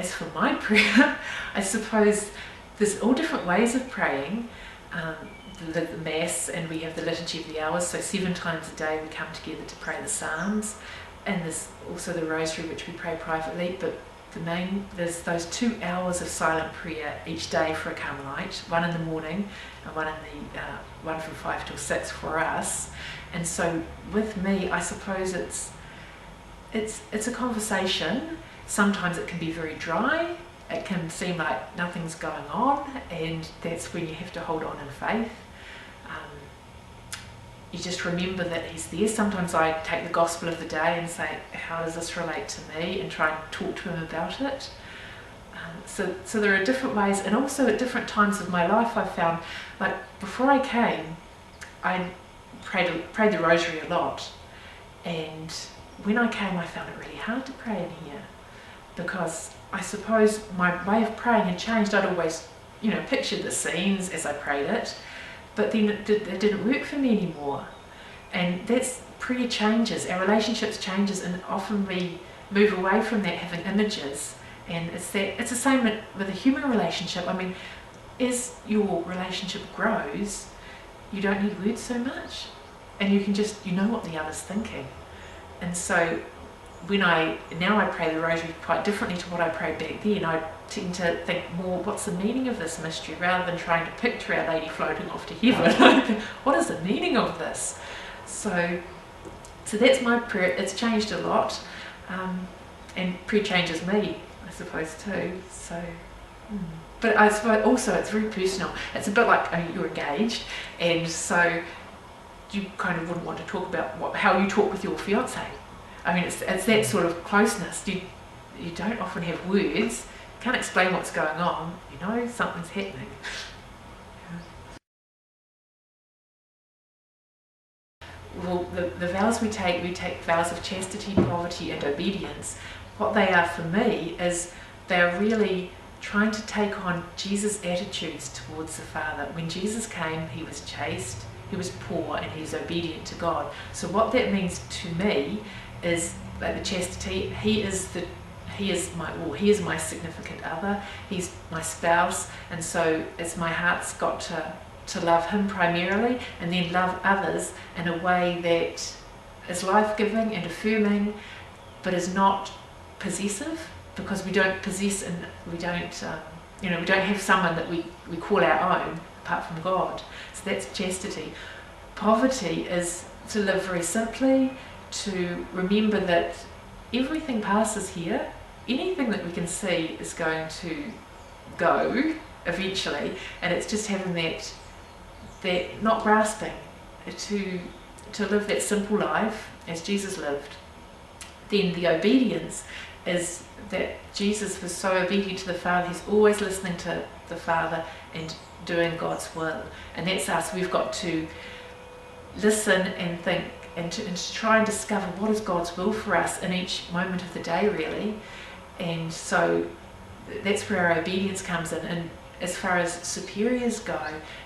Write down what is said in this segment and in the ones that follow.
as for my prayer, I suppose there's all different ways of praying. The Mass, and we have the Liturgy of the Hours, so 7 times a day we come together to pray the Psalms, and there's also the Rosary, which we pray privately, but there's those 2 hours of silent prayer each day for a Carmelite, one in the morning and one from 5 till 6 for us. And so with me, I suppose it's a conversation. Sometimes it can be very dry, it can seem like nothing's going on, and that's when you have to hold on in faith. You just remember that he's there. Sometimes I take the gospel of the day and say, how does this relate to me, and try and talk to him about it. So there are different ways, and also at different times of my life I found, like before I came, I prayed the Rosary a lot, and when I came I found it really hard to pray in here, because I suppose my way of praying had changed. I'd always, pictured the scenes as I prayed it, but then it didn't work for me anymore. And that's prayer changes, our relationships changes, and often we move away from that having images. And it's the same with a human relationship. I mean, as your relationship grows, you don't need words so much, and you can just, know what the other's thinking. And so now I pray the Rosary quite differently to what I prayed back then. I tend to think more, what's the meaning of this mystery, rather than trying to picture Our Lady floating off to heaven. What is the meaning of this? So that's my prayer. It's changed a lot, and prayer changes me, I suppose, too. So, but I suppose also it's very personal. It's a bit like you're engaged, and so you kind of wouldn't want to talk about how you talk with your fiance. I mean, it's that sort of closeness. You don't often have words, can't explain what's going on, something's happening. Well, the vows we take vows of chastity, poverty and obedience. What they are for me is they're really trying to take on Jesus' attitudes towards the Father. When Jesus came, he was chaste, he was poor, and he was obedient to God. So what that means to me is like the chastity. He is my significant other, he's my spouse, and so it's my heart's got to love him primarily, and then love others in a way that is life-giving and affirming, but is not possessive, because we don't possess, and we don't have someone that we call our own apart from God. So that's chastity. Poverty is to live very simply, to remember that everything passes here. Anything that we can see is going to go eventually, and it's just having that not grasping, to live that simple life as Jesus lived. Then the obedience is that Jesus was so obedient to the Father. He's always listening to the Father and doing God's will, and that's us. We've got to listen and think, and to try and discover what is God's will for us in each moment of the day, really. And so that's where our obedience comes in. And as far as superiors go,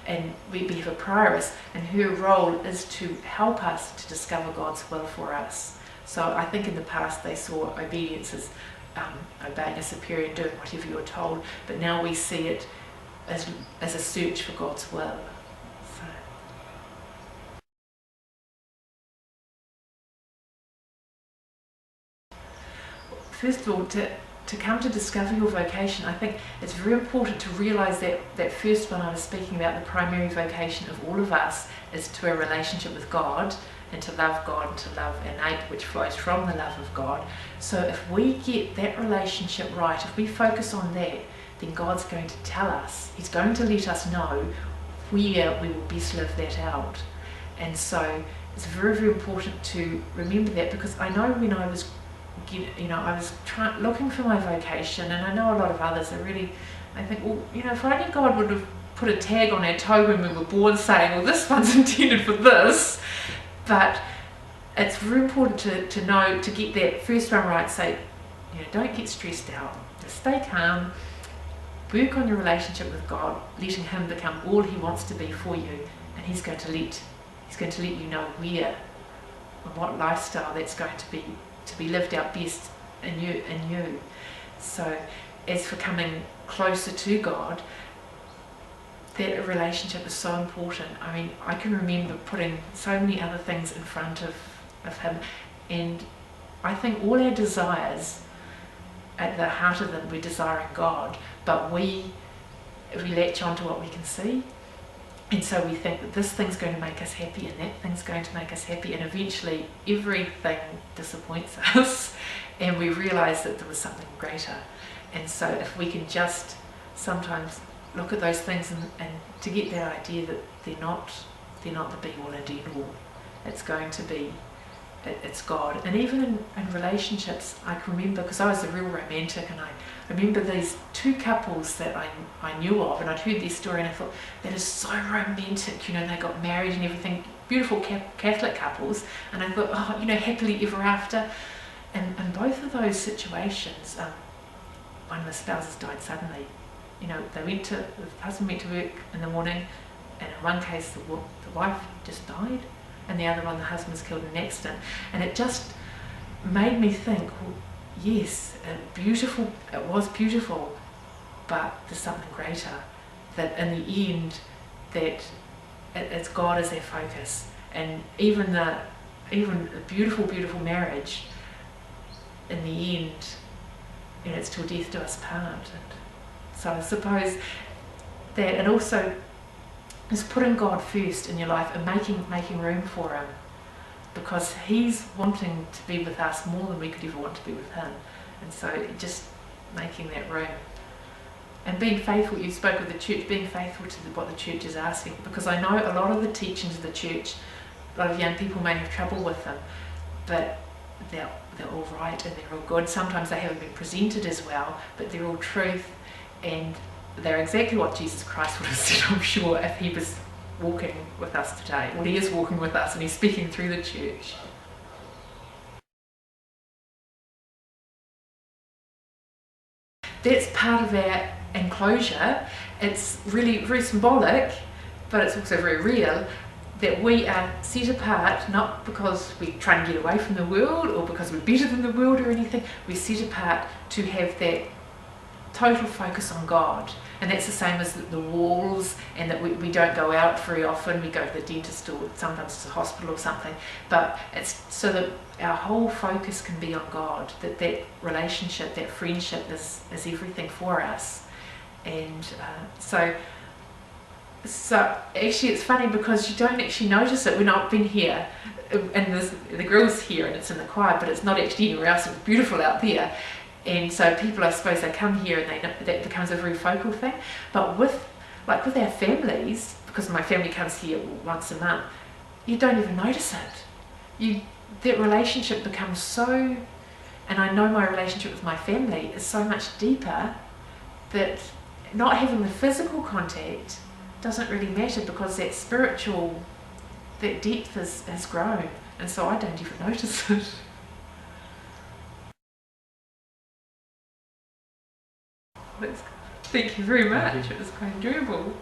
and we have a prioress, and her role is to help us to discover God's will for us. So I think in the past they saw obedience as obeying a superior and doing whatever you're told, but now we see it as a search for God's will. First of all, to come to discover your vocation, I think it's very important to realise that first one I was speaking about, the primary vocation of all of us, is to a relationship with God, and to love God and to love our neighbour, which flows from the love of God. So if we get that relationship right, if we focus on that, then God's going to tell us, he's going to let us know where we will best live that out. And so it's very, very important to remember that, because I know when I was looking for my vocation, and I know a lot of others are really, I think, well, if only God would have put a tag on our toe when we were born saying, well, this one's intended for this. But it's very important to know, to get that first one right. Say, don't get stressed out, just stay calm, work on your relationship with God, letting him become all he wants to be for you, and he's going to let you know where and what lifestyle that's going to be lived out best in you. So as for coming closer to God, that a relationship is so important. I mean, I can remember putting so many other things in front of Him, and I think all our desires, at the heart of them, we're desiring God, but we latch onto what we can see, and so we think that this thing's going to make us happy and that thing's going to make us happy, and eventually everything disappoints us and we realise that there was something greater. And so if we can just sometimes look at those things and to get that idea that they're not the be-all and end-all. It's going to be, it's God. And even in relationships, I can remember, because I was a real romantic, and I remember these two couples that I knew of, and I'd heard their story, and I thought, that is so romantic, you know, they got married and everything, beautiful Catholic couples, and I thought, oh, you know, happily ever after. And in both of those situations, one of the spouses died suddenly. You know, the husband went to work in the morning, and in one case the wife just died, and the other one the husband was killed in an accident. And it just made me think, well, yes, it was beautiful, but there's something greater, that in the end, that it's God as our focus. And even a beautiful, beautiful marriage, in the end, you know, it's till death do us part. And so I suppose that it also is putting God first in your life and making room for Him, because He's wanting to be with us more than we could ever want to be with Him. And so just making that room and being faithful. You spoke of the church, being faithful to what the church is asking, because I know a lot of the teachings of the church, a lot of young people may have trouble with them, but they're all right and they're all good. Sometimes they haven't been presented as well, but they're all truth, and they're exactly what Jesus Christ would have said, I'm sure, if He was walking with us today. Well, He is walking with us and He's speaking through the church. That's part of our enclosure. It's really very symbolic, but it's also very real, that we are set apart, not because we try and get away from the world or because we're better than the world or anything. We're set apart to have that total focus on God. And that's the same as the walls, and that we don't go out very often. We go to the dentist or sometimes to the hospital or something, but it's so that our whole focus can be on God, that relationship, that friendship is everything for us. And so actually it's funny, because you don't actually notice it when I've been here, and the grill's here and it's in the choir, but it's not actually anywhere else. It's beautiful out there. And so people, I suppose, they come here and that becomes a very focal thing. But with our families, because my family comes here once a month, you don't even notice it. That relationship becomes so, and I know my relationship with my family is so much deeper, that not having the physical contact doesn't really matter, because that spiritual, that depth has grown, and so I don't even notice it. Thank you very much. It was quite enjoyable.